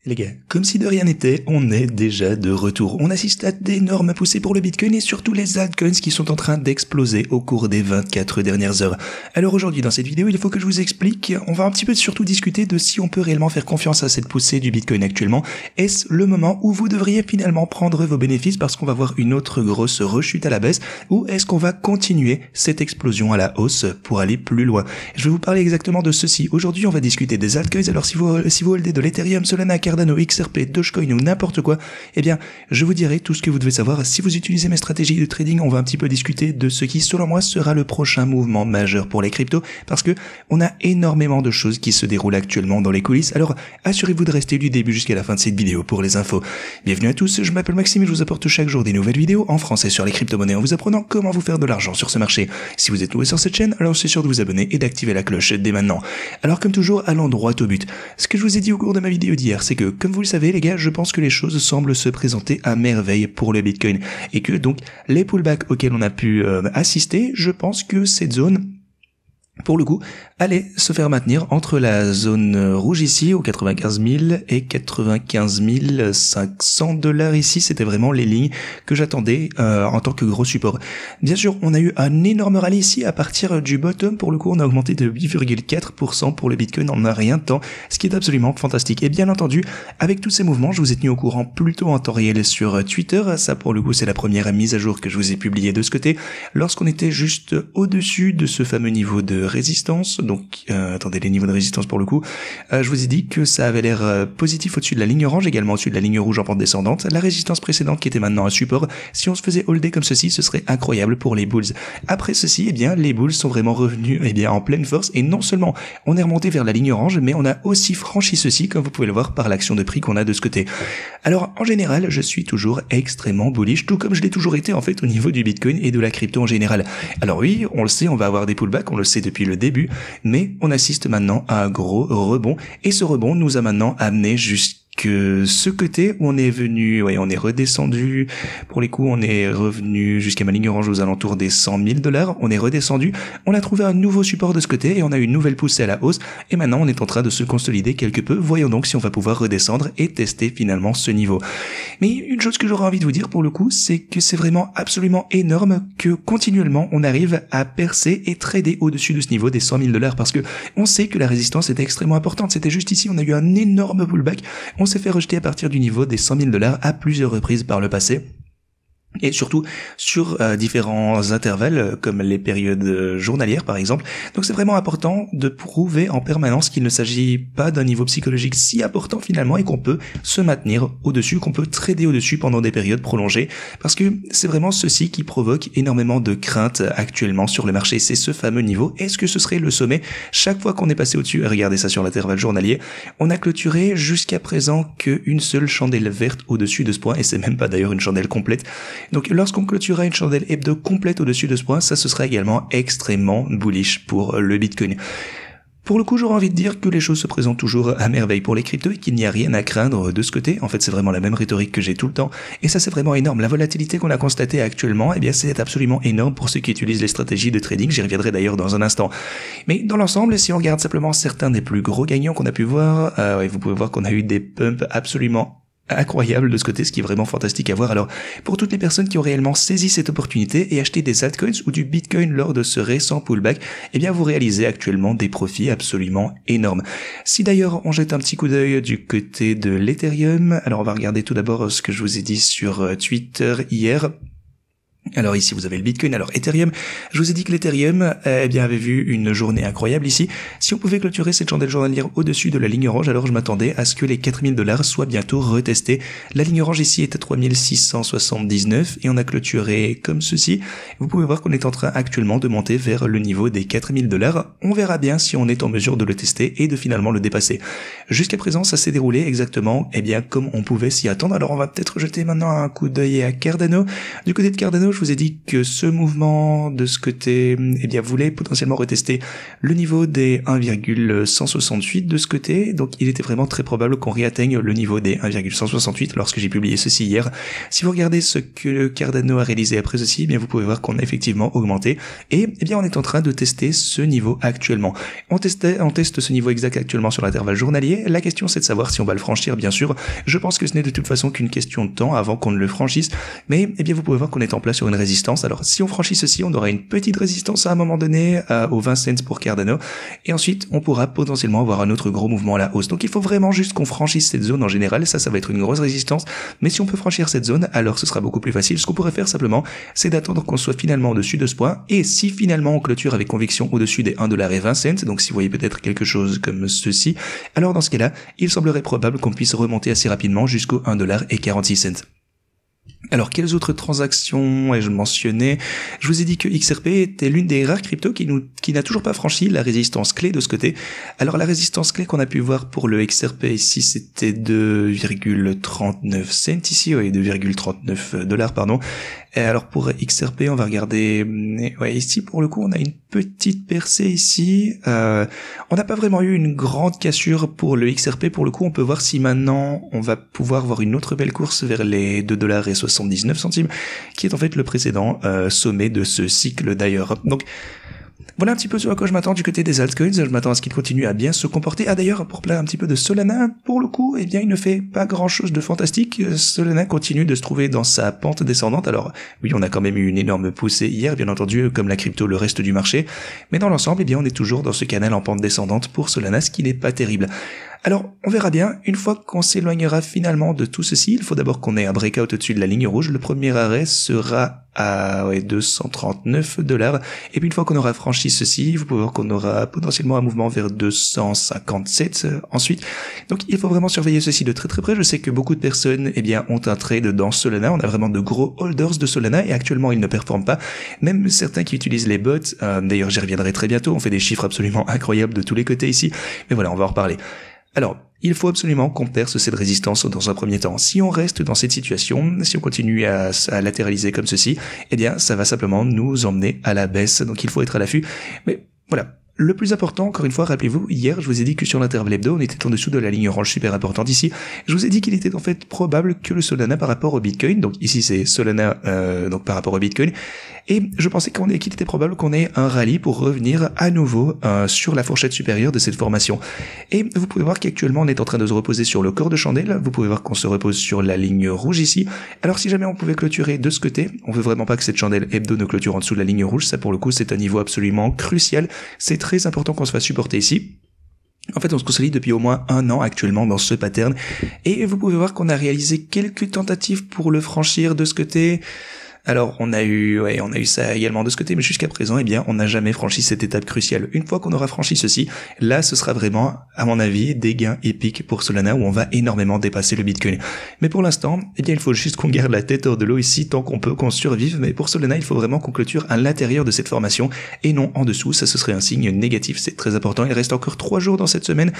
Les gars, comme si de rien n'était, on est déjà de retour. On assiste à d'énormes poussées pour le Bitcoin et surtout les altcoins qui sont en train d'exploser au cours des 24 dernières heures. Alors aujourd'hui dans cette vidéo, il faut que je vous explique, on va un petit peu surtout discuter de si on peut réellement faire confiance à cette poussée du Bitcoin actuellement. Est-ce le moment où vous devriez finalement prendre vos bénéfices parce qu'on va voir une autre grosse rechute à la baisse, ou est-ce qu'on va continuer cette explosion à la hausse pour aller plus loin? Je vais vous parler exactement de ceci. Aujourd'hui, on va discuter des altcoins. Alors si vous holdez de l'Ethereum, Solana, Cardano, XRP, Dogecoin ou n'importe quoi, eh bien, je vous dirai tout ce que vous devez savoir. Si vous utilisez mes stratégies de trading, on va un petit peu discuter de ce qui, selon moi, sera le prochain mouvement majeur pour les cryptos, parce que on a énormément de choses qui se déroulent actuellement dans les coulisses. Alors, assurez-vous de rester du début jusqu'à la fin de cette vidéo pour les infos. Bienvenue à tous, je m'appelle Maxime et je vous apporte chaque jour des nouvelles vidéos en français sur les crypto-monnaies en vous apprenant comment vous faire de l'argent sur ce marché. Si vous êtes nouveau sur cette chaîne, alors c'est sûr de vous abonner et d'activer la cloche dès maintenant. Alors, comme toujours, allons droit au but. Ce que je vous ai dit au cours de ma vidéo d'hier, c'est que, comme vous le savez les gars, je pense que les choses semblent se présenter à merveille pour le Bitcoin et que donc les pullbacks auxquels on a pu assister, je pense que cette zone pour le coup, allait se faire maintenir entre la zone rouge ici, aux 95 000 et 95 500 $ ici. C'était vraiment les lignes que j'attendais en tant que gros support. Bien sûr, on a eu un énorme rallye ici à partir du bottom. Pour le coup, on a augmenté de 8,4% pour le Bitcoin en un rien de temps, ce qui est absolument fantastique. Et bien entendu, avec tous ces mouvements, je vous ai tenu au courant plutôt en temps réel sur Twitter. Ça, pour le coup, c'est la première mise à jour que je vous ai publiée de ce côté, lorsqu'on était juste au-dessus de ce fameux niveau de résistance. Donc attendez, les niveaux de résistance pour le coup, je vous ai dit que ça avait l'air positif au-dessus de la ligne orange, également au-dessus de la ligne rouge en pente descendante, la résistance précédente qui était maintenant un support. Si on se faisait holder comme ceci, ce serait incroyable pour les bulls. Après ceci, eh bien les bulls sont vraiment revenus en pleine force, et non seulement on est remonté vers la ligne orange, mais on a aussi franchi ceci, comme vous pouvez le voir par l'action de prix qu'on a de ce côté. Alors en général, je suis toujours extrêmement bullish, tout comme je l'ai toujours été en fait au niveau du Bitcoin et de la crypto en général. Alors oui, on le sait, on va avoir des pullbacks, on le sait depuis le début, mais on assiste maintenant à un gros rebond, et ce rebond nous a maintenant amené jusqu'à ce côté où on est venu, on est redescendu, pour les coups on est revenu jusqu'à ma ligne orange aux alentours des 100 000 $, on est redescendu, on a trouvé un nouveau support de ce côté et on a une nouvelle poussée à la hausse, et maintenant on est en train de se consolider quelque peu. Voyons donc si on va pouvoir redescendre et tester finalement ce niveau. Mais une chose que j'aurais envie de vous dire pour le coup, c'est que c'est vraiment absolument énorme que continuellement on arrive à percer et trader au-dessus de ce niveau des 100 000 $, parce que on sait que la résistance était extrêmement importante. C'était juste ici, on a eu un énorme pullback, on s'est fait rejeter à partir du niveau des 100 000 $ à plusieurs reprises par le passé. Et surtout sur différents intervalles comme les périodes journalières par exemple. Donc c'est vraiment important de prouver en permanence qu'il ne s'agit pas d'un niveau psychologique si important finalement, et qu'on peut se maintenir au-dessus, qu'on peut trader au-dessus pendant des périodes prolongées, parce que c'est vraiment ceci qui provoque énormément de crainte actuellement sur le marché. C'est ce fameux niveau. Est-ce que ce serait le sommet? Chaque fois qu'on est passé au-dessus, regardez ça sur l'intervalle journalier, on a clôturé jusqu'à présent qu'une seule chandelle verte au-dessus de ce point, et c'est même pas d'ailleurs une chandelle complète. Donc lorsqu'on clôturera une chandelle hebdo complète au-dessus de ce point, ça ce sera également extrêmement bullish pour le Bitcoin. Pour le coup, j'aurais envie de dire que les choses se présentent toujours à merveille pour les cryptos et qu'il n'y a rien à craindre de ce côté. En fait, c'est vraiment la même rhétorique que j'ai tout le temps. Et ça, c'est vraiment énorme. La volatilité qu'on a constatée actuellement, eh bien, c'est absolument énorme pour ceux qui utilisent les stratégies de trading. J'y reviendrai d'ailleurs dans un instant. Mais dans l'ensemble, si on regarde simplement certains des plus gros gagnants qu'on a pu voir, vous pouvez voir qu'on a eu des pumps absolument incroyable de ce côté, ce qui est vraiment fantastique à voir. Alors, pour toutes les personnes qui ont réellement saisi cette opportunité et acheté des altcoins ou du Bitcoin lors de ce récent pullback, eh bien, vous réalisez actuellement des profits absolument énormes. Si d'ailleurs, on jette un petit coup d'œil du côté de l'Ethereum, alors on va regarder tout d'abord ce que je vous ai dit sur Twitter hier. Alors ici vous avez le Bitcoin. Alors Ethereum, je vous ai dit que l'Ethereum avait vu une journée incroyable ici. Si on pouvait clôturer cette chandelle journalière au-dessus de la ligne orange, alors je m'attendais à ce que les 4 000 $ soient bientôt retestés. La ligne orange ici est à 3 679 et on a clôturé comme ceci. Vous pouvez voir qu'on est en train actuellement de monter vers le niveau des 4 000 $. On verra bien si on est en mesure de le tester et de finalement le dépasser. Jusqu'à présent, ça s'est déroulé exactement comme on pouvait s'y attendre. Alors on va peut-être jeter maintenant un coup d'œil à Cardano. Du côté de Cardano, je vous ai dit que ce mouvement de ce côté, eh bien, voulait potentiellement retester le niveau des 1,168 de ce côté. Donc, il était vraiment très probable qu'on réatteigne le niveau des 1,168 lorsque j'ai publié ceci hier. Si vous regardez ce que Cardano a réalisé après ceci, eh bien, vous pouvez voir qu'on a effectivement augmenté. Et, eh bien, on est en train de tester ce niveau actuellement. On teste ce niveau exact actuellement sur l'intervalle journalier. La question, c'est de savoir si on va le franchir, bien sûr. Je pense que ce n'est de toute façon qu'une question de temps avant qu'on ne le franchisse. Mais, eh bien, vous pouvez voir qu'on est en place sur une résistance. Alors, si on franchit ceci, on aura une petite résistance à un moment donné, aux 20 cents pour Cardano. Et ensuite, on pourra potentiellement avoir un autre gros mouvement à la hausse. Donc, il faut vraiment juste qu'on franchisse cette zone en général. Ça va être une grosse résistance. Mais si on peut franchir cette zone, alors ce sera beaucoup plus facile. Ce qu'on pourrait faire simplement, c'est d'attendre qu'on soit finalement au-dessus de ce point. Et si finalement on clôture avec conviction au-dessus des 1,20$, donc si vous voyez peut-être quelque chose comme ceci, alors dans ce cas-là, il semblerait probable qu'on puisse remonter assez rapidement jusqu'au 1,46$. Alors, quelles autres transactions ai-je mentionné? Je vous ai dit que XRP était l'une des rares cryptos qui n'a toujours pas franchi la résistance clé de ce côté. Alors, la résistance clé qu'on a pu voir pour le XRP ici, c'était 2,39 cents ici, oui, 2,39 $, pardon. Et alors, pour XRP, on va regarder, ouais, ici, pour le coup, on a une petite percée ici. On n'a pas vraiment eu une grande cassure pour le XRP. Pour le coup, on peut voir si maintenant, on va pouvoir voir une autre belle course vers les 2,79 $, qui est en fait le précédent sommet de ce cycle d'ailleurs. Donc, voilà un petit peu sur à quoi je m'attends du côté des altcoins. Je m'attends à ce qu'il continue à bien se comporter. Ah d'ailleurs, pour parler un petit peu de Solana, pour le coup, eh bien, il ne fait pas grand chose de fantastique. Solana continue de se trouver dans sa pente descendante. Alors, oui, on a quand même eu une énorme poussée hier, bien entendu, comme la crypto, le reste du marché. Mais dans l'ensemble, eh bien, on est toujours dans ce canal en pente descendante pour Solana, ce qui n'est pas terrible. Alors, on verra bien, une fois qu'on s'éloignera finalement de tout ceci, il faut d'abord qu'on ait un breakout au-dessus de la ligne rouge. Le premier arrêt sera à $239. Et puis une fois qu'on aura franchi ceci, vous pouvez voir qu'on aura potentiellement un mouvement vers 257 ensuite. Donc il faut vraiment surveiller ceci de très très près. Je sais que beaucoup de personnes eh bien, ont un trade dans Solana. On a vraiment de gros holders de Solana et actuellement ils ne performent pas. Même certains qui utilisent les bots, d'ailleurs j'y reviendrai très bientôt, on fait des chiffres absolument incroyables de tous les côtés ici. Mais voilà, on va en reparler. Alors, il faut absolument qu'on perce cette résistance dans un premier temps. Si on reste dans cette situation, si on continue à latéraliser comme ceci, eh bien, ça va simplement nous emmener à la baisse. Donc, il faut être à l'affût. Mais voilà. Le plus important, encore une fois, rappelez-vous, hier, je vous ai dit que sur l'intervalle hebdo, on était en dessous de la ligne orange super importante ici. Je vous ai dit qu'il était en fait probable que le Solana par rapport au Bitcoin, donc ici c'est Solana donc par rapport au Bitcoin, et je pensais qu'il était probable qu'on ait un rallye pour revenir à nouveau sur la fourchette supérieure de cette formation. Et vous pouvez voir qu'actuellement on est en train de se reposer sur le corps de chandelle, vous pouvez voir qu'on se repose sur la ligne rouge ici. Alors si jamais on pouvait clôturer de ce côté, on veut vraiment pas que cette chandelle hebdo ne clôture en dessous de la ligne rouge, ça pour le coup c'est un niveau absolument crucial, c'est très important qu'on se fasse supporter ici. En fait, on se consolide depuis au moins 1 an actuellement dans ce pattern. Et vous pouvez voir qu'on a réalisé quelques tentatives pour le franchir de ce côté. Alors, on a eu ça également de ce côté, mais jusqu'à présent, eh bien, on n'a jamais franchi cette étape cruciale. Une fois qu'on aura franchi ceci, là, ce sera vraiment, à mon avis, des gains épiques pour Solana où on va énormément dépasser le Bitcoin. Mais pour l'instant, eh bien, il faut juste qu'on garde la tête hors de l'eau ici tant qu'on peut, qu'on survive. Mais pour Solana, il faut vraiment qu'on clôture à l'intérieur de cette formation et non en dessous. Ça, ce serait un signe négatif. C'est très important. Il reste encore 3 jours dans cette semaine.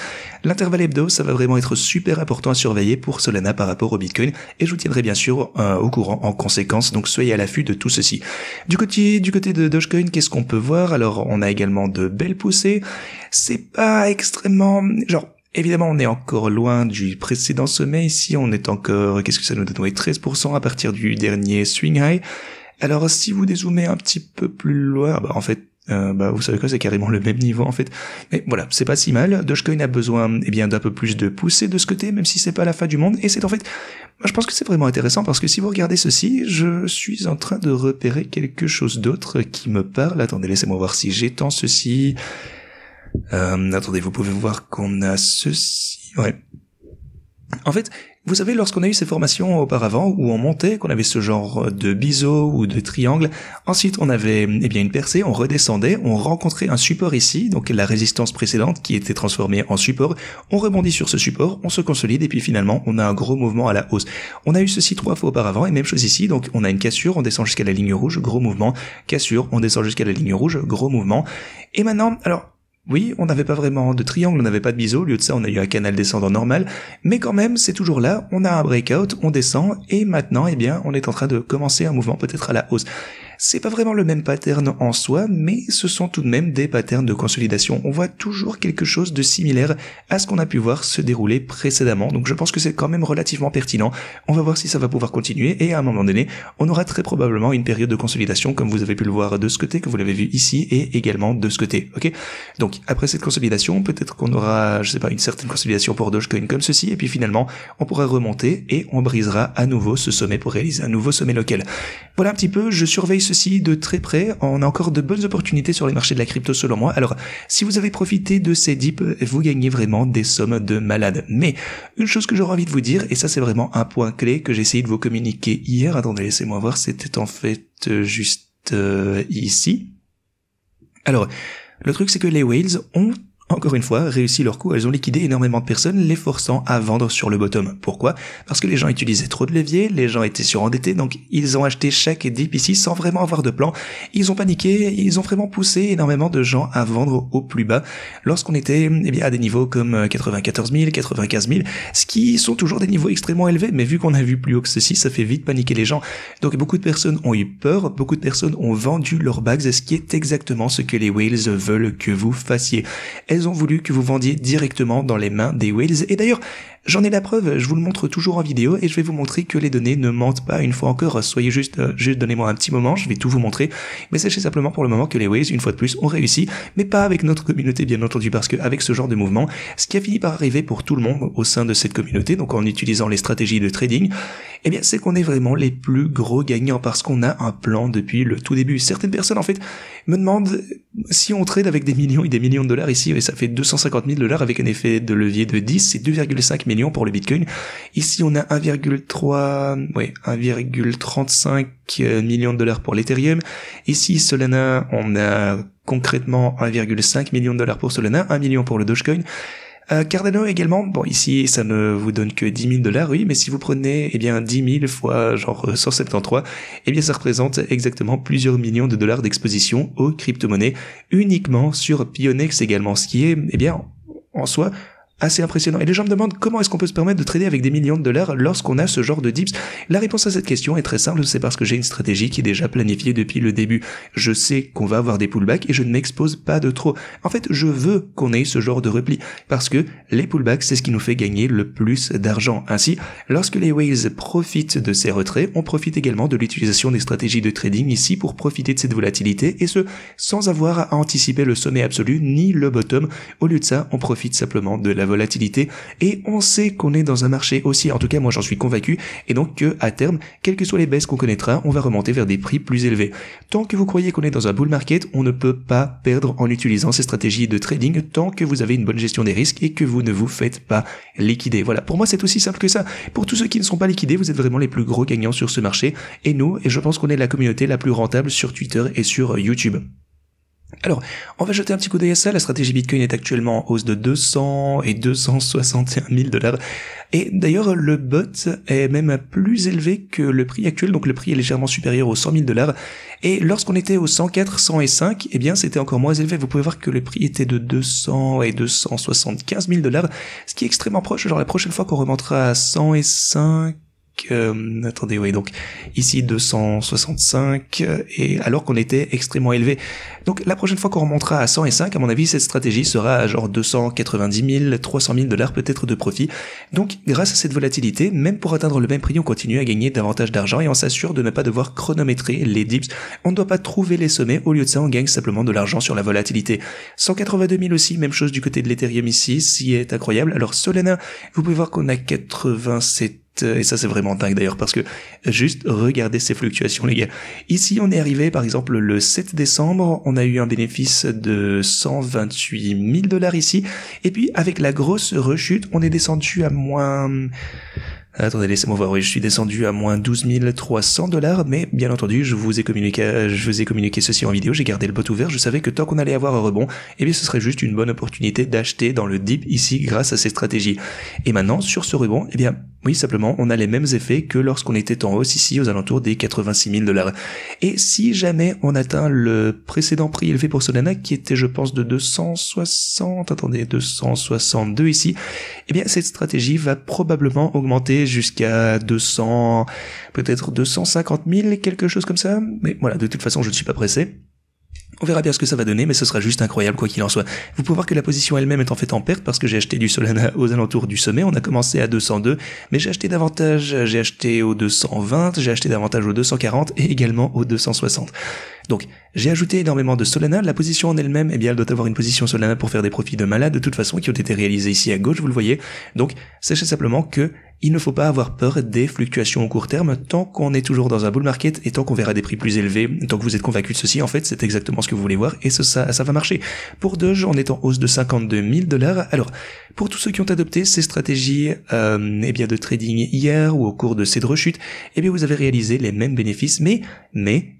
L'intervalle hebdo, ça va vraiment être super important à surveiller pour Solana par rapport au Bitcoin. Et je vous tiendrai bien sûr au courant en conséquence. Donc, soyez à l'affût de tout ceci. Du côté de Dogecoin, qu'est-ce qu'on peut voir? Alors, on a également de belles poussées. C'est pas extrêmement, évidemment, on est encore loin du précédent sommet. Ici, on est encore, qu'est-ce que ça nous donne? 13% à partir du dernier swing high. Alors, si vous dézoomez un petit peu plus loin, en fait, vous savez quoi, c'est carrément le même niveau en fait. Mais voilà, c'est pas si mal. Dogecoin a besoin d'un peu plus de poussée de ce côté, même si c'est pas la fin du monde. Et c'est en fait, je pense que c'est vraiment intéressant parce que si vous regardez ceci, je suis en train de repérer quelque chose d'autre qui me parle. Attendez, laissez-moi voir si j'étends ceci. Attendez, vous pouvez voir qu'on a ceci. Ouais. En fait, vous savez, lorsqu'on a eu ces formations auparavant, où on montait, qu'on avait ce genre de biseau ou de triangle, ensuite on avait une percée, on redescendait, on rencontrait un support ici, donc la résistance précédente qui était transformée en support, on rebondit sur ce support, on se consolide et puis finalement on a un gros mouvement à la hausse. On a eu ceci 3 fois auparavant et même chose ici, donc on a une cassure, on descend jusqu'à la ligne rouge, gros mouvement, cassure, on descend jusqu'à la ligne rouge, gros mouvement. Et maintenant, alors, Oui, on n'avait pas vraiment de triangle, on n'avait pas de biseau, au lieu de ça on a eu un canal descendant normal, mais quand même c'est toujours là, on a un breakout, on descend, et maintenant eh bien on est en train de commencer un mouvement peut-être à la hausse. C'est pas vraiment le même pattern en soi, mais ce sont tout de même des patterns de consolidation. On voit toujours quelque chose de similaire à ce qu'on a pu voir se dérouler précédemment, donc je pense que c'est quand même relativement pertinent. On va voir si ça va pouvoir continuer, et à un moment donné, on aura très probablement une période de consolidation, comme vous avez pu le voir de ce côté, que vous l'avez vu ici, et également de ce côté, ok? Donc après cette consolidation, peut-être qu'on aura, je sais pas, une certaine consolidation pour Dogecoin comme ceci, et puis finalement, on pourra remonter, et on brisera à nouveau ce sommet pour réaliser un nouveau sommet local. Voilà un petit peu, je surveille ceci de très près, on a encore de bonnes opportunités sur les marchés de la crypto selon moi. Alors, si vous avez profité de ces dips, vous gagnez vraiment des sommes de malades. Mais, une chose que j'aurais envie de vous dire, et ça c'est vraiment un point clé que j'ai essayé de vous communiquer hier, attendez, laissez-moi voir, c'était en fait juste ici. Alors, le truc c'est que les whales ont encore une fois, réussi leur coup, elles ont liquidé énormément de personnes, les forçant à vendre sur le bottom. Pourquoi? Parce que les gens utilisaient trop de levier, les gens étaient surendettés, donc ils ont acheté chaque dip ici sans vraiment avoir de plan. Ils ont paniqué, ils ont vraiment poussé énormément de gens à vendre au plus bas lorsqu'on était à des niveaux comme 94 000, 95 000, ce qui sont toujours des niveaux extrêmement élevés, mais vu qu'on a vu plus haut que ceci, ça fait vite paniquer les gens. Donc beaucoup de personnes ont eu peur, beaucoup de personnes ont vendu leurs bags, ce qui est exactement ce que les whales veulent que vous fassiez. Elles ont voulu que vous vendiez directement dans les mains des whales. Et d'ailleurs, j'en ai la preuve, je vous le montre toujours en vidéo et je vais vous montrer que les données ne mentent pas une fois encore. Soyez juste donnez-moi un petit moment, je vais tout vous montrer. Mais sachez simplement pour le moment que les whales, une fois de plus, ont réussi, mais pas avec notre communauté bien entendu, parce qu'avec ce genre de mouvement, ce qui a fini par arriver pour tout le monde au sein de cette communauté, donc en utilisant les stratégies de trading, eh bien c'est qu'on est vraiment les plus gros gagnants parce qu'on a un plan depuis le tout début. Certaines personnes en fait me demandent si on trade avec des millions et des millions de dollars ici, et ça fait 250 000 $ avec un effet de levier de 10, c'est 2,5 millions pour le Bitcoin. Ici on a 1,35 millions de dollars pour l'Ethereum. Ici Solana, on a concrètement 1,5 million de dollars pour Solana, 1 million pour le Dogecoin. Cardano également, bon ici ça ne vous donne que 10 000 $, oui, mais si vous prenez 10 000 fois genre 173, ça représente exactement plusieurs millions de dollars d'exposition aux crypto-monnaies uniquement sur Pionex également, ce qui est en soi assez impressionnant. Et les gens me demandent comment est-ce qu'on peut se permettre de trader avec des millions de dollars lorsqu'on a ce genre de dips. La réponse à cette question est très simple, c'est parce que j'ai une stratégie qui est déjà planifiée depuis le début. Je sais qu'on va avoir des pullbacks et je ne m'expose pas de trop. En fait, je veux qu'on ait ce genre de repli parce que les pullbacks, c'est ce qui nous fait gagner le plus d'argent. Ainsi, lorsque les whales profitent de ces retraits, on profite également de l'utilisation des stratégies de trading ici pour profiter de cette volatilité et ce, sans avoir à anticiper le sommet absolu ni le bottom. Au lieu de ça, on profite simplement de la volatilité et on sait qu'on est dans un marché aussi, en tout cas moi j'en suis convaincu, et donc que à terme, quelles que soient les baisses qu'on connaîtra, on va remonter vers des prix plus élevés. Tant que vous croyez qu'on est dans un bull market, on ne peut pas perdre en utilisant ces stratégies de trading tant que vous avez une bonne gestion des risques et que vous ne vous faites pas liquider. Voilà, pour moi c'est aussi simple que ça. Pour tous ceux qui ne sont pas liquidés, vous êtes vraiment les plus gros gagnants sur ce marché, et nous, et je pense qu'on est la communauté la plus rentable sur Twitter et sur YouTube. Alors, on va jeter un petit coup d'œil à ça. La stratégie Bitcoin est actuellement en hausse de 200 et 261 000 $. Et d'ailleurs, le bot est même plus élevé que le prix actuel, donc le prix est légèrement supérieur aux 100 000 $. Et lorsqu'on était aux 104, 105, c'était encore moins élevé. Vous pouvez voir que le prix était de 200 et 275 000 $, ce qui est extrêmement proche. Genre la prochaine fois qu'on remontera à 105, attendez, oui, donc ici 265, et alors qu'on était extrêmement élevé. Donc la prochaine fois qu'on remontera à 105, à mon avis, cette stratégie sera à genre 290 000, 300 000 $ peut-être de profit. Donc grâce à cette volatilité, même pour atteindre le même prix, on continue à gagner davantage d'argent et on s'assure de ne pas devoir chronométrer les dips. On ne doit pas trouver les sommets, au lieu de ça, on gagne simplement de l'argent sur la volatilité. 182 000 aussi, même chose du côté de l'Ethereum ici, ce est incroyable. Alors Solana, vous pouvez voir qu'on a 87, et ça c'est vraiment dingue d'ailleurs parce que juste regardez ces fluctuations les gars. Ici on est arrivé par exemple le 7 décembre, on a eu un bénéfice de 128 000 $ ici, et puis avec la grosse rechute on est descendu à moins... Attendez, laissez-moi voir, oui, je suis descendu à moins 12 300 $, mais bien entendu, je vous ai communiqué ceci en vidéo, j'ai gardé le bot ouvert, je savais que tant qu'on allait avoir un rebond, ce serait juste une bonne opportunité d'acheter dans le dip ici grâce à ces stratégies. Et maintenant, sur ce rebond, Oui, simplement, on a les mêmes effets que lorsqu'on était en hausse ici aux alentours des 86 000 $. Et si jamais on atteint le précédent prix élevé pour Solana, qui était, je pense, de 262 ici, eh bien, cette stratégie va probablement augmenter jusqu'à 200, peut-être 250 000, quelque chose comme ça. Mais voilà, de toute façon, je ne suis pas pressé. On verra bien ce que ça va donner, mais ce sera juste incroyable quoi qu'il en soit. Vous pouvez voir que la position elle-même est en fait en perte parce que j'ai acheté du Solana aux alentours du sommet. On a commencé à 202, mais j'ai acheté davantage, j'ai acheté au 220, j'ai acheté davantage au 240 et également au 260. Donc, j'ai ajouté énormément de Solana. La position en elle-même, eh bien, elle doit avoir une position Solana pour faire des profits de malade de toute façon qui ont été réalisés ici à gauche, vous le voyez. Donc, sachez simplement que il ne faut pas avoir peur des fluctuations au court terme tant qu'on est toujours dans un bull market et tant qu'on verra des prix plus élevés, tant que vous êtes convaincu de ceci, en fait, c'est exactement ce que vous voulez voir et ça va marcher. Pour Doge, on est en hausse de 52 000 $. Alors, pour tous ceux qui ont adopté ces stratégies, eh bien, de trading hier ou au cours de cette rechute, eh bien, vous avez réalisé les mêmes bénéfices, mais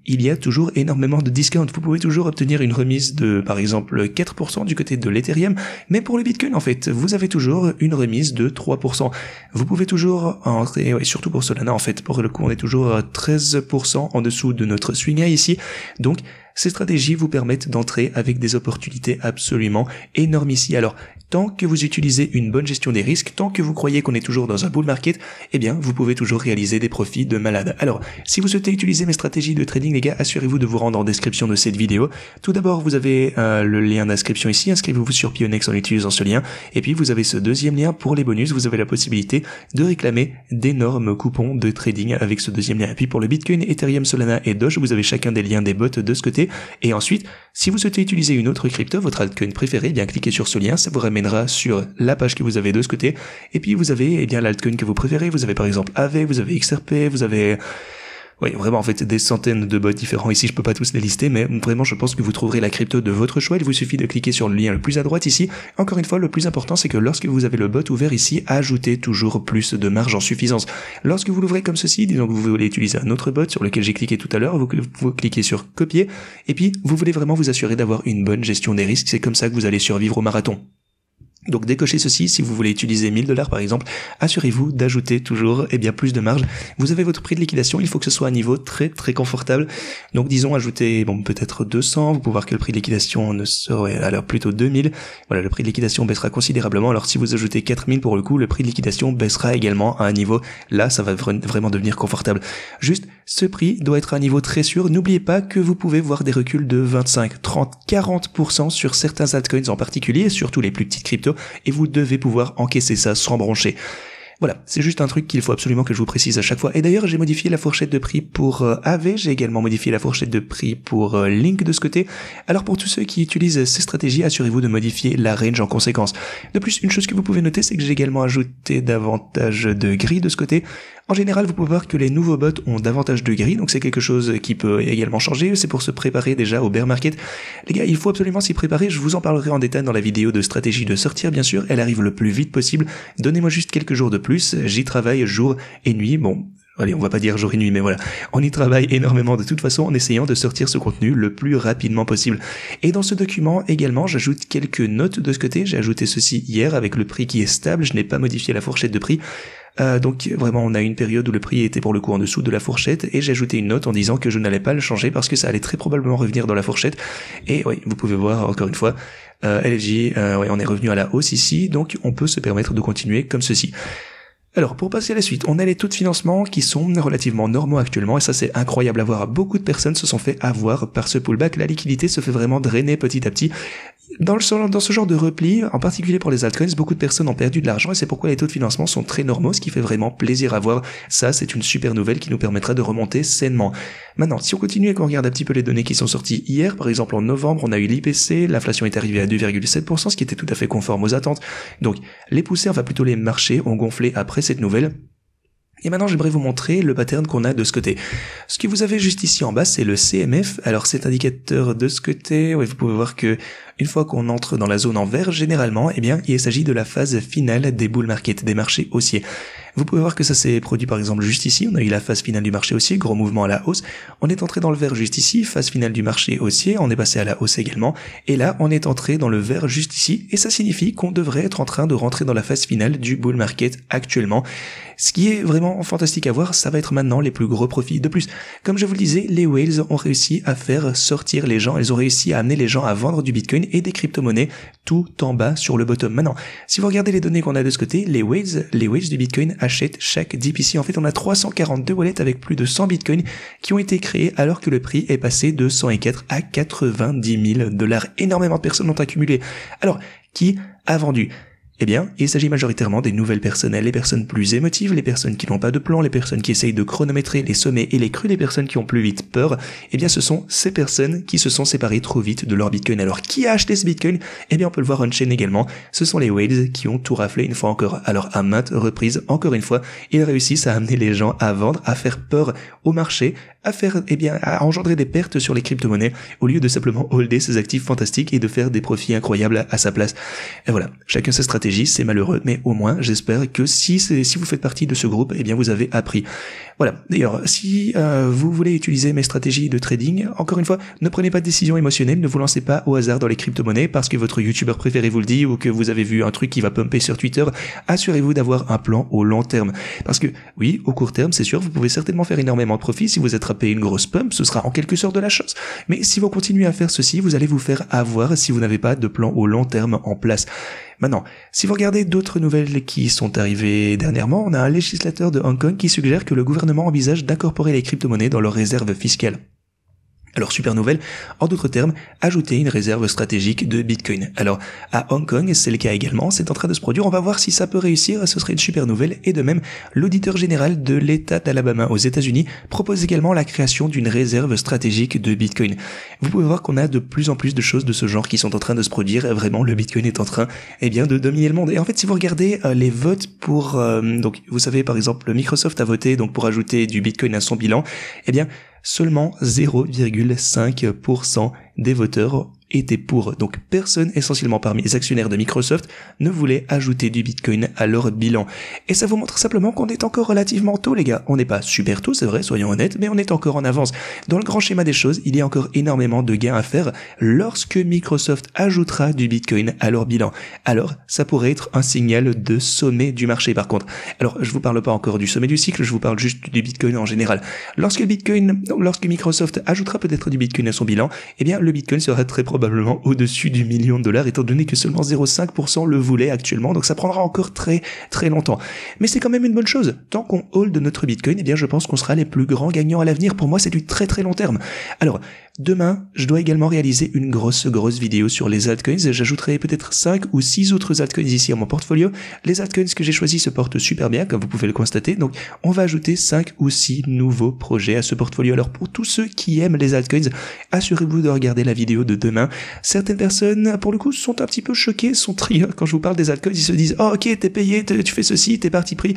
il y a toujours énormément de discount. Vous pouvez toujours obtenir une remise de, par exemple, 4% du côté de l'Ethereum, mais pour le Bitcoin, en fait, vous avez toujours une remise de 3%. Vous pouvez toujours entrer, et surtout pour Solana, en fait, pour le coup, on est toujours à 13% en dessous de notre swing high ici. Donc, ces stratégies vous permettent d'entrer avec des opportunités absolument énormes ici. Alors, tant que vous utilisez une bonne gestion des risques, tant que vous croyez qu'on est toujours dans un bull market, eh bien, vous pouvez toujours réaliser des profits de malade. Alors, si vous souhaitez utiliser mes stratégies de trading, les gars, assurez-vous de vous rendre en description de cette vidéo. Tout d'abord, vous avez le lien d'inscription ici. Inscrivez-vous sur Pionex en utilisant ce lien. Et puis, vous avez ce deuxième lien pour les bonus. Vous avez la possibilité de réclamer d'énormes coupons de trading avec ce deuxième lien. Et puis, pour le Bitcoin, Ethereum, Solana et Doge, vous avez chacun des liens des bots de ce côté. Et ensuite, si vous souhaitez utiliser une autre crypto, votre altcoin préférée, eh bien cliquez sur ce lien, ça vous ramènera sur la page que vous avez de ce côté. Et puis vous avez eh bien l'altcoin que vous préférez. Vous avez par exemple AAVE, vous avez XRP, vous avez oui, vraiment en fait des centaines de bots différents ici, je peux pas tous les lister, mais vraiment je pense que vous trouverez la crypto de votre choix. Il vous suffit de cliquer sur le lien le plus à droite ici. Encore une fois, le plus important c'est que lorsque vous avez le bot ouvert ici, ajoutez toujours plus de marge en suffisance. Lorsque vous l'ouvrez comme ceci, disons que vous voulez utiliser un autre bot sur lequel j'ai cliqué tout à l'heure, vous cliquez sur copier, et puis vous voulez vraiment vous assurer d'avoir une bonne gestion des risques, c'est comme ça que vous allez survivre au marathon. Donc décochez ceci, si vous voulez utiliser 1000 $ par exemple, assurez-vous d'ajouter toujours bien plus de marge. Vous avez votre prix de liquidation, il faut que ce soit à un niveau très très confortable. Donc disons ajouter peut-être 200, vous pouvez voir que le prix de liquidation ne serait alors plutôt 2000. Voilà, le prix de liquidation baissera considérablement. Alors si vous ajoutez 4000 pour le coup, le prix de liquidation baissera également à un niveau, là ça va vraiment devenir confortable. Juste, ce prix doit être à un niveau très sûr. N'oubliez pas que vous pouvez voir des reculs de 25, 30, 40% sur certains altcoins en particulier, surtout les plus petites cryptos, et vous devez pouvoir encaisser ça sans broncher. Voilà, c'est juste un truc qu'il faut absolument que je vous précise à chaque fois. Et d'ailleurs, j'ai modifié la fourchette de prix pour AAVE, j'ai également modifié la fourchette de prix pour Link de ce côté. Alors pour tous ceux qui utilisent ces stratégies, assurez-vous de modifier la range en conséquence. De plus, une chose que vous pouvez noter, c'est que j'ai également ajouté davantage de grilles de ce côté. En général, vous pouvez voir que les nouveaux bots ont davantage de grilles, donc c'est quelque chose qui peut également changer, c'est pour se préparer déjà au bear market. Les gars, il faut absolument s'y préparer, je vous en parlerai en détail dans la vidéo de stratégie de sortir, bien sûr, elle arrive le plus vite possible. Donnez-moi juste quelques jours de plus, j'y travaille jour et nuit, bon... Allez, on va pas dire jour et nuit, mais voilà. On y travaille énormément de toute façon en essayant de sortir ce contenu le plus rapidement possible. Et dans ce document également, j'ajoute quelques notes de ce côté. J'ai ajouté ceci hier avec le prix qui est stable. Je n'ai pas modifié la fourchette de prix. Donc vraiment, on a une période où le prix était pour le coup en dessous de la fourchette et j'ai ajouté une note en disant que je n'allais pas le changer parce que ça allait très probablement revenir dans la fourchette. Et oui, vous pouvez voir encore une fois, LFJ, on est revenu à la hausse ici, donc on peut se permettre de continuer comme ceci. Alors, pour passer à la suite, on a les taux de financement qui sont relativement normaux actuellement, et ça c'est incroyable à voir. Beaucoup de personnes se sont fait avoir par ce pullback, la liquidité se fait vraiment drainer petit à petit. Dans ce genre de repli, en particulier pour les altcoins, beaucoup de personnes ont perdu de l'argent et c'est pourquoi les taux de financement sont très normaux, ce qui fait vraiment plaisir à voir. Ça, c'est une super nouvelle qui nous permettra de remonter sainement. Maintenant, si on continue et qu'on regarde un petit peu les données qui sont sorties hier, par exemple en novembre, on a eu l'IPC, l'inflation est arrivée à 2,7%, ce qui était tout à fait conforme aux attentes. Donc, les poussées, enfin plutôt les marchés, ont gonflé après cette nouvelle. Et maintenant, j'aimerais vous montrer le pattern qu'on a de ce côté. Ce que vous avez juste ici en bas, c'est le CMF. Alors, cet indicateur de ce côté, vous pouvez voir que une fois qu'on entre dans la zone en vert, généralement, il s'agit de la phase finale des bull market, des marchés haussiers. Vous pouvez voir que ça s'est produit par exemple juste ici, on a eu la phase finale du marché haussier, gros mouvement à la hausse, on est entré dans le vert juste ici, phase finale du marché haussier, on est passé à la hausse également, et là on est entré dans le vert juste ici, et ça signifie qu'on devrait être en train de rentrer dans la phase finale du bull market actuellement. Ce qui est vraiment fantastique à voir, ça va être maintenant les plus gros profits. De plus, comme je vous le disais, les whales ont réussi à faire sortir les gens, elles ont réussi à amener les gens à vendre du Bitcoin et des crypto-monnaies tout en bas sur le bottom. Maintenant, si vous regardez les données qu'on a de ce côté, les whales du Bitcoin achètent chaque DPC. En fait, on a 342 wallets avec plus de 100 Bitcoin qui ont été créés alors que le prix est passé de 104 à 90 000 $. Énormément de personnes ont accumulé. Alors, qui a vendu? Eh bien, il s'agit majoritairement des nouvelles personnes, les personnes plus émotives, les personnes qui n'ont pas de plan, les personnes qui essayent de chronométrer les sommets et les crues, les personnes qui ont plus vite peur. Eh bien, ce sont ces personnes qui se sont séparées trop vite de leur Bitcoin. Alors, qui a acheté ce Bitcoin? Eh bien, on peut le voir on-chain également. Ce sont les whales qui ont tout raflé une fois encore. Alors, à maintes reprises, encore une fois, ils réussissent à amener les gens à vendre, à faire peur au marché, à engendrer des pertes sur les crypto-monnaies au lieu de simplement holder ces actifs fantastiques et de faire des profits incroyables à sa place. Et voilà. Chacun sa stratégie, c'est malheureux, mais au moins, j'espère que si vous faites partie de ce groupe, eh bien, vous avez appris. Voilà. D'ailleurs, si vous voulez utiliser mes stratégies de trading, encore une fois, ne prenez pas de décision émotionnelle, ne vous lancez pas au hasard dans les crypto-monnaies parce que votre youtubeur préféré vous le dit ou que vous avez vu un truc qui va pumper sur Twitter. Assurez-vous d'avoir un plan au long terme. Parce que, oui, au court terme, c'est sûr, vous pouvez certainement faire énormément de profit. Si vous attrapez une grosse pump, ce sera en quelque sorte de la chance. Mais si vous continuez à faire ceci, vous allez vous faire avoir si vous n'avez pas de plan au long terme en place. Maintenant, si vous regardez d'autres nouvelles qui sont arrivées dernièrement, on a un législateur de Hong Kong qui suggère que le gouvernement envisage d'incorporer les crypto-monnaies dans leurs réserves fiscales. Alors, super nouvelle, en d'autres termes, ajouter une réserve stratégique de Bitcoin. Alors, à Hong Kong, c'est le cas également, c'est en train de se produire, on va voir si ça peut réussir, ce serait une super nouvelle. Et de même, l'auditeur général de l'État d'Alabama aux États-Unis propose également la création d'une réserve stratégique de Bitcoin. Vous pouvez voir qu'on a de plus en plus de choses de ce genre qui sont en train de se produire, vraiment, le Bitcoin est en train, de dominer le monde. Et en fait, si vous regardez les votes pour, donc, vous savez, par exemple, Microsoft a voté, donc, pour ajouter du Bitcoin à son bilan, seulement 0,5% des voteurs étaient pour. Donc personne, essentiellement parmi les actionnaires de Microsoft, ne voulait ajouter du Bitcoin à leur bilan. Et ça vous montre simplement qu'on est encore relativement tôt, les gars. On n'est pas super tôt, c'est vrai, soyons honnêtes, mais on est encore en avance. Dans le grand schéma des choses, il y a encore énormément de gains à faire lorsque Microsoft ajoutera du Bitcoin à leur bilan. Alors, ça pourrait être un signal de sommet du marché, par contre. Alors, je vous parle pas encore du sommet du cycle, je vous parle juste du Bitcoin en général. Lorsque Microsoft ajoutera peut-être du Bitcoin à son bilan, eh bien, le Bitcoin sera très probablement au-dessus du $1 million, étant donné que seulement 0,5% le voulait actuellement, donc ça prendra encore très très longtemps. Mais c'est quand même une bonne chose. Tant qu'on hold notre Bitcoin, eh bien je pense qu'on sera les plus grands gagnants à l'avenir. Pour moi, c'est du très très long terme. Alors, demain, je dois également réaliser une grosse vidéo sur les altcoins. J'ajouterai peut-être 5 ou 6 autres altcoins ici à mon portfolio. Les altcoins que j'ai choisis se portent super bien, comme vous pouvez le constater. Donc, on va ajouter 5 ou 6 nouveaux projets à ce portfolio. Alors, pour tous ceux qui aiment les altcoins, assurez-vous de regarder la vidéo de demain. Certaines personnes, pour le coup, sont un petit peu choquées, sont tristes. Quand je vous parle des altcoins, ils se disent « Oh, ok, t'es payé, tu fais ceci, t'es parti pris ».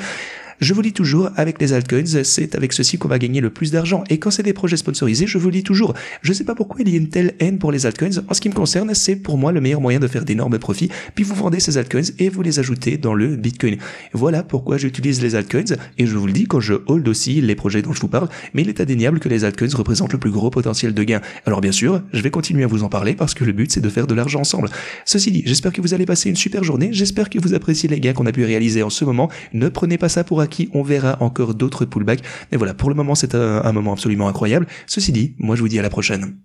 Je vous dis toujours, avec les altcoins, c'est avec ceci qu'on va gagner le plus d'argent. Et quand c'est des projets sponsorisés, je vous le dis toujours, je sais pas pourquoi il y a une telle haine pour les altcoins. En ce qui me concerne, c'est pour moi le meilleur moyen de faire d'énormes profits. Puis vous vendez ces altcoins et vous les ajoutez dans le Bitcoin. Voilà pourquoi j'utilise les altcoins. Et je vous le dis quand je hold aussi les projets dont je vous parle. Mais il est indéniable que les altcoins représentent le plus gros potentiel de gain. Alors bien sûr, je vais continuer à vous en parler parce que le but c'est de faire de l'argent ensemble. Ceci dit, j'espère que vous allez passer une super journée. J'espère que vous appréciez les gains qu'on a pu réaliser en ce moment. Ne prenez pas ça pour acquis. On verra encore d'autres pullbacks. Mais voilà, pour le moment, c'est un moment absolument incroyable. Ceci dit, moi je vous dis à la prochaine.